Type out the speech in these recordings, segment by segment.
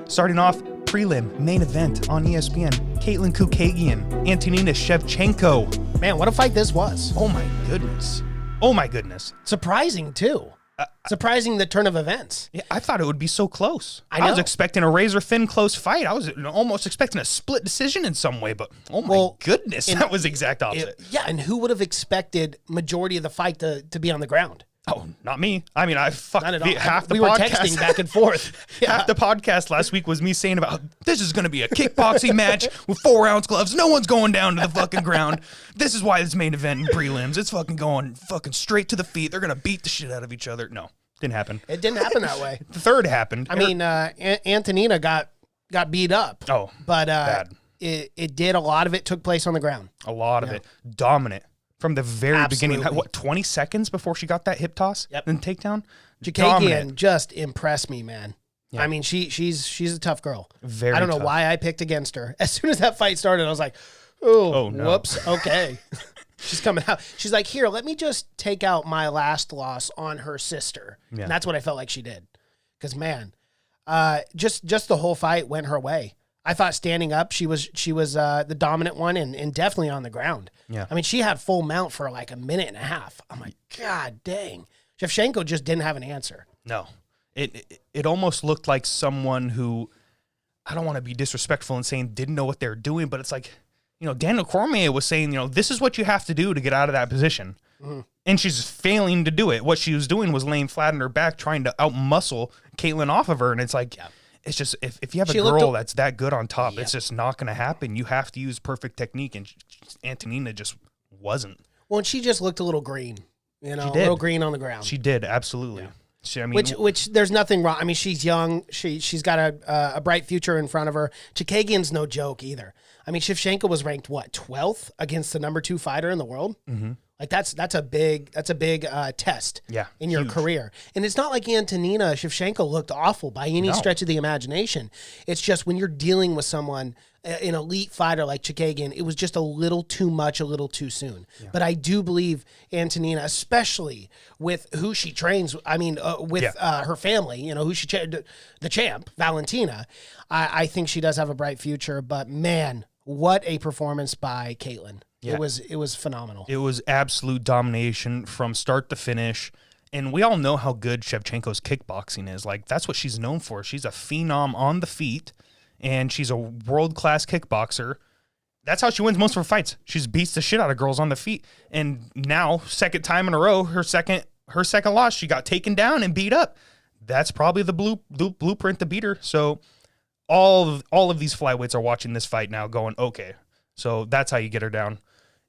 Starting off, prelim, main event on ESPN. Katlyn Chookagian, Antonina Shevchenko. Man, what a fight this was. Oh my goodness. Oh my goodness. Surprising, too. Surprising the turn of events. Yeah, I thought it would be so close. I know. was expecting a razor-thin close fight. I was almost expecting a split decision in some way, but oh my goodness, that was the exact opposite. And who would have expected majority of the fight to be on the ground? Oh, not me. I mean, I fucked half the podcast. We were texting back and forth. Yeah. Half the podcast last week was me saying about, this is going to be a kickboxing match with 4-ounce gloves. No one's going down to the fucking ground. This is why this main event in prelims, it's fucking going fucking straight to the feet. They're going to beat the shit out of each other. No, didn't happen. It didn't happen that way. The third happened. I mean, Antonina got beat up. Oh, but bad. It did. A lot of it took place on the ground. A lot of it. Dominant. From the very beginning, what, 20 seconds before she got that hip toss and takedown? Chookagian just impressed me, man. Yeah. I mean, she's a tough girl. Very I don't know why I picked against her. As soon as that fight started, I was like, oh no. Whoops, okay. She's coming out. She's like, here, let me just take out my last loss on her sister. Yeah. And that's what I felt like she did. Because, man, just the whole fight went her way. I thought standing up, she was the dominant one and definitely on the ground. Yeah. I mean, she had full mount for like a minute and a half. I'm like, God dang. Shevchenko just didn't have an answer. No. It almost looked like someone who, I don't want to be disrespectful and saying didn't know what they were doing, but it's like, Daniel Cormier was saying, this is what you have to do to get out of that position. Mm-hmm. And she's failing to do it. What she was doing was laying flat on her back, trying to outmuscle Katlyn off of her. And it's like, it's just, if you have a girl that's that good on top, it's just not going to happen. You have to use perfect technique, and Antonina just wasn't. Well, and she just looked a little green, a little green on the ground. She did, absolutely. Yeah. I mean, which there's nothing wrong. I mean, she's young. She's got a bright future in front of her. Chookagian's no joke either. I mean, Shevchenko was ranked, 12th against the number 2 fighter in the world? Mm-hmm. Like that's a big test in your career. And it's not like Antonina Shevchenko looked awful by any stretch of the imagination. It's just when you're dealing with someone, an elite fighter like Chookagian, it was just a little too much, a little too soon. Yeah. But I do believe Antonina, especially with who she trains, I mean, her family, who she the champ, Valentina, I think she does have a bright future. But man, what a performance by Katlyn. Yeah. It was phenomenal. It was absolute domination from start to finish. And we all know how good Shevchenko's kickboxing is. Like, that's what she's known for. She's a phenom on the feet, and she's a world-class kickboxer. That's how she wins most of her fights. She just beats the shit out of girls on the feet. And now, second time in a row, her second loss, she got taken down and beat up. That's probably the blueprint to beat her. So all of these flyweights are watching this fight now going, okay, so that's how you get her down.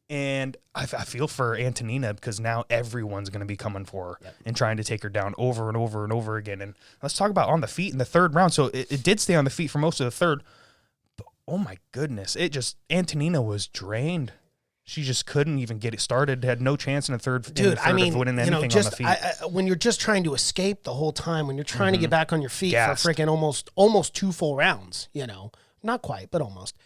And I feel for Antonina because now everyone's going to be coming for her and trying to take her down over and over and over again. And let's talk about on the feet in the third round. So it did stay on the feet for most of the third. But oh my goodness, Antonina was drained. She just couldn't even get it started. Had no chance in the third. Of winning anything on the feet. When you're just trying to escape the whole time, when you're trying to get back on your feet for freaking almost 2 full rounds, not quite, but almost.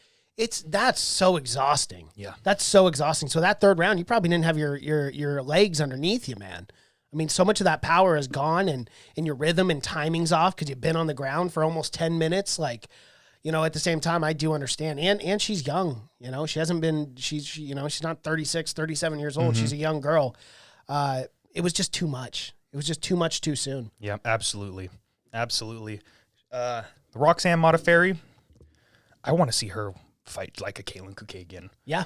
That's so exhausting. Yeah. That's so exhausting. So that third round, you probably didn't have your legs underneath you, man. I mean, so much of that power is gone and your rhythm and timing's off because you've been on the ground for almost 10 minutes. Like, at the same time, I do understand. And she's young, she hasn't been, she's not 36, 37 years old. Mm-hmm. She's a young girl. It was just too much. It was just too much too soon. Yeah, absolutely. Absolutely. Roxanne Modafferi, I want to see her fight like a Katlyn Chookagian. Yeah.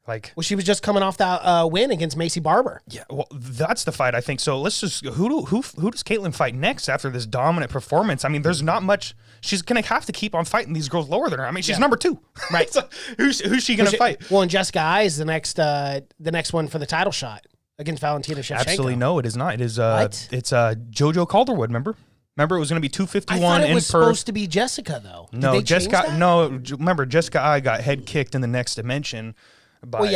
Well, she was just coming off that win against Macy Barber. Yeah, well, that's the fight, I think. So let's just who does Katlyn fight next after this dominant performance? I mean, there's not much. She's gonna have to keep on fighting these girls lower than her. I mean, she's number 2, right? So who's she gonna fight? Well, and Jessica Eye is the next one for the title shot against Valentina Shevchenko. Absolutely no, it is not. It is it's JoJo Calderwood. Remember, it was going to be 251 I thought it was in supposed to be Jessica, though. No, Jessica. No, remember, Jessica Eye got head kicked in the next dimension. By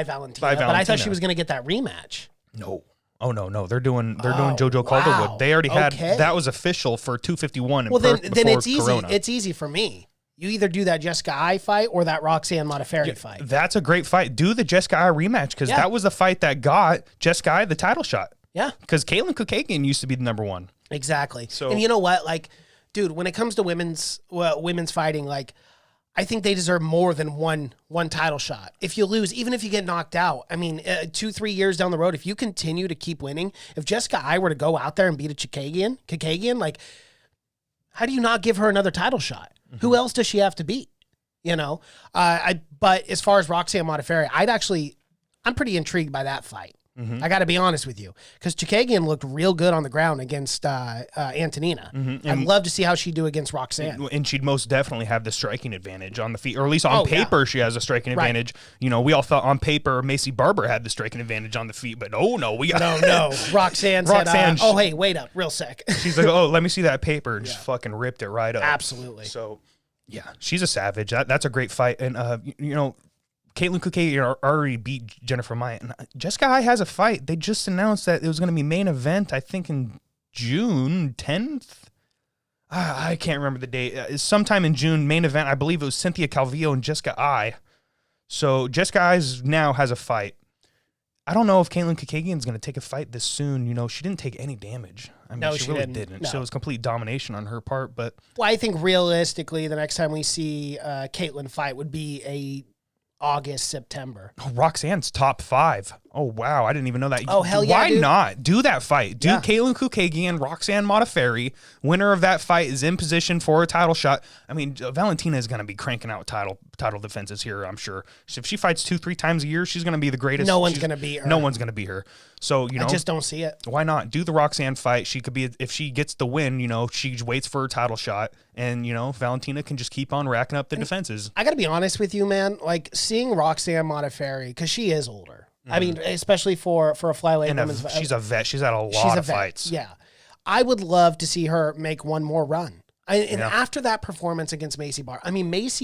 Valentina. But I thought she was going to get that rematch. No. Oh no. They're doing JoJo Calderwood. They already had that was official for 251. Well, then it's easy. Corona. It's easy for me. You either do that Jessica Eye fight or that Roxanne Modafferi fight. That's a great fight. Do the Jessica Eye rematch because that was the fight that got Jessica Eye the title shot. Yeah. Because Katlyn Chookagian used to be the number 1. Exactly. So, and you know what? Like, dude, when it comes to women's fighting, like, I think they deserve more than one title shot. If you lose, even if you get knocked out, I mean, 2-3 years down the road, if you continue to keep winning, if Jessica Ai were to go out there and beat a Chookagian, like, how do you not give her another title shot? Mm-hmm. Who else does she have to beat? You know, but as far as Roxanne Modafferi, I'm pretty intrigued by that fight. Mm-hmm. I got to be honest with you, because Chookagian looked real good on the ground against Antonina. Mm-hmm. I'd love to see how she'd do against Roxanne. And she'd most definitely have the striking advantage on the feet, or at least on paper, she has a striking advantage. You know, we all thought on paper Macy Barber had the striking advantage on the feet, but no, Roxanne said, "Oh, hey, wait up, real sec." She's like, "Oh, let me see that paper," and just fucking ripped it right up. Absolutely. So, yeah, she's a savage. That's a great fight, and you know, Katlyn Chookagian already beat Jennifer Maia. And Jessica Ai has a fight. They just announced that it was going to be main event, I think, in June 10th. I can't remember the date. Sometime in June, main event. I believe it was Cynthia Calvillo and Jessica Ai. So Jessica Ai now has a fight. I don't know if Katlyn Chookagian is going to take a fight this soon. You know, she didn't take any damage. I mean, she really didn't. No. So it was complete domination on her part. But I think realistically, the next time we see Katlyn fight would be August, September. Oh, Roxanne's top 5. Oh, wow. I didn't even know that. Oh, hell yeah, Why not? Do that fight. Do Katlyn Chookagian, Roxanne Modafferi. Winner of that fight is in position for a title shot. I mean, Valentina is going to be cranking out title defenses here, I'm sure. If she fights 2-3 times a year, she's going to be the greatest. No one's going to beat her. No one's going to beat her. So, you know. I just don't see it. Why not? Do the Roxanne fight. She could be, if she gets the win, you know, she waits for her title shot. And, you know, Valentina can just keep on racking up the defenses. I got to be honest with you, man. Like, seeing Roxanne Modafferi, because she is older. I mean, especially for a flyweight women's fight. She's a vet. She's had a lot of fights. Yeah. I would love to see her make one more run. After that performance against Macy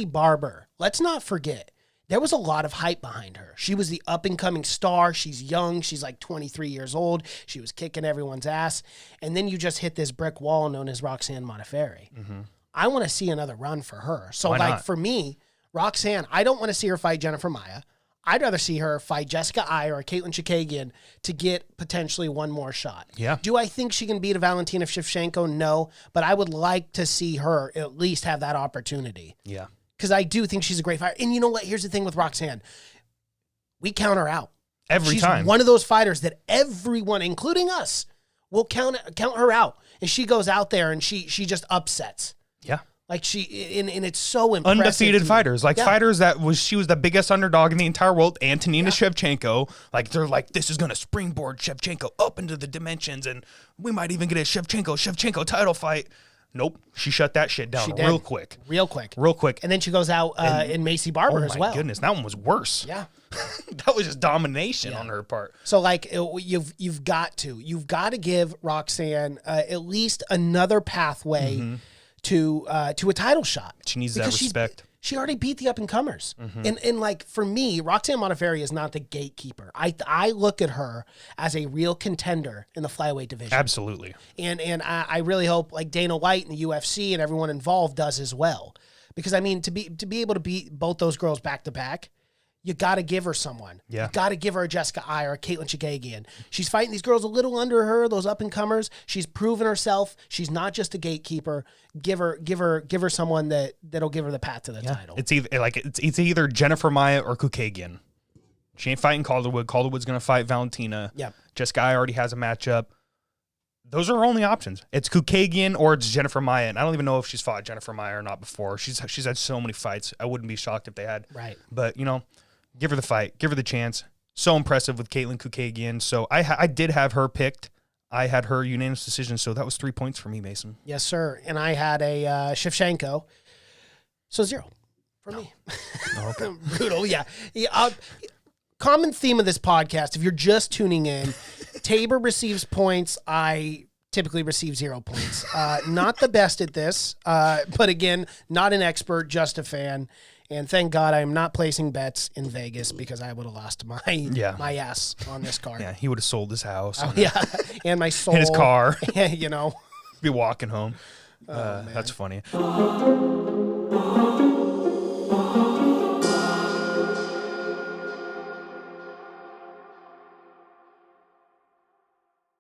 Barber, let's not forget, there was a lot of hype behind her. She was the up-and-coming star. She's young. She's like 23 years old. She was kicking everyone's ass. And then you just hit this brick wall known as Roxanne Modafferi. Mm-hmm. I want to see another run for her. So, for me, Roxanne, I don't want to see her fight Jennifer Maia. I'd rather see her fight Jessica Ai or Katlyn Chookagian to get potentially one more shot. Yeah. Do I think she can beat a Valentina Shevchenko? No, but I would like to see her at least have that opportunity. Yeah. Because I do think she's a great fighter. And you know what? Here's the thing with Roxanne. We count her out. Every time. She's one of those fighters that everyone, including us, will count her out. And she goes out there and she just upsets. Yeah. Like and it's so impressive. Undefeated fighters, fighters she was the biggest underdog in the entire world. Antonina Shevchenko, like they're like, this is gonna springboard Shevchenko up into the dimensions, and we might even get a Shevchenko title fight. Nope, she shut that shit down real quick. And then she goes out in Macy Barber as well. Oh my goodness, that one was worse. Yeah, that was just domination on her part. So like you've got to give Roxanne at least another pathway. Mm-hmm. To a title shot. She needs that respect. She already beat the up-and-comers. Mm-hmm. And like, for me, Roxanne Modafferi is not the gatekeeper. I look at her as a real contender in the flyweight division. Absolutely. And I really hope, like, Dana White and the UFC and everyone involved does as well. Because, I mean, to be able to beat both those girls back-to-back, you got to give her someone. Yeah. You got to give her a Jessica Ai or a Katlyn Chookagian. She's fighting these girls a little under her, those up-and-comers. She's proven herself. She's not just a gatekeeper. Give her someone that'll give her the path to the title. It's either Jennifer Maia or Chookagian. She ain't fighting Calderwood. Calderwood's going to fight Valentina. Yeah. Jessica Ai already has a matchup. Those are her only options. It's Chookagian or it's Jennifer Maia. And I don't even know if she's fought Jennifer Maia or not before. She's had so many fights. I wouldn't be shocked if they had. Right. But, you know, give her the fight. Give her the chance. So impressive with Katlyn Chookagian. So I did have her picked. I had her unanimous decision. So that was 3 points for me, Mason. Yes, sir. And I had a Shevchenko. So 0 for me. Oh, okay. Brutal, yeah. Common theme of this podcast, if you're just tuning in, Tabor receives points. I typically receive 0 points. Not the best at this, but again, not an expert, just a fan. And thank God I'm not placing bets in Vegas because I would have lost my ass on this card. Yeah, he would have sold his house. And my soul. In his car. You know. Be walking home. That's funny.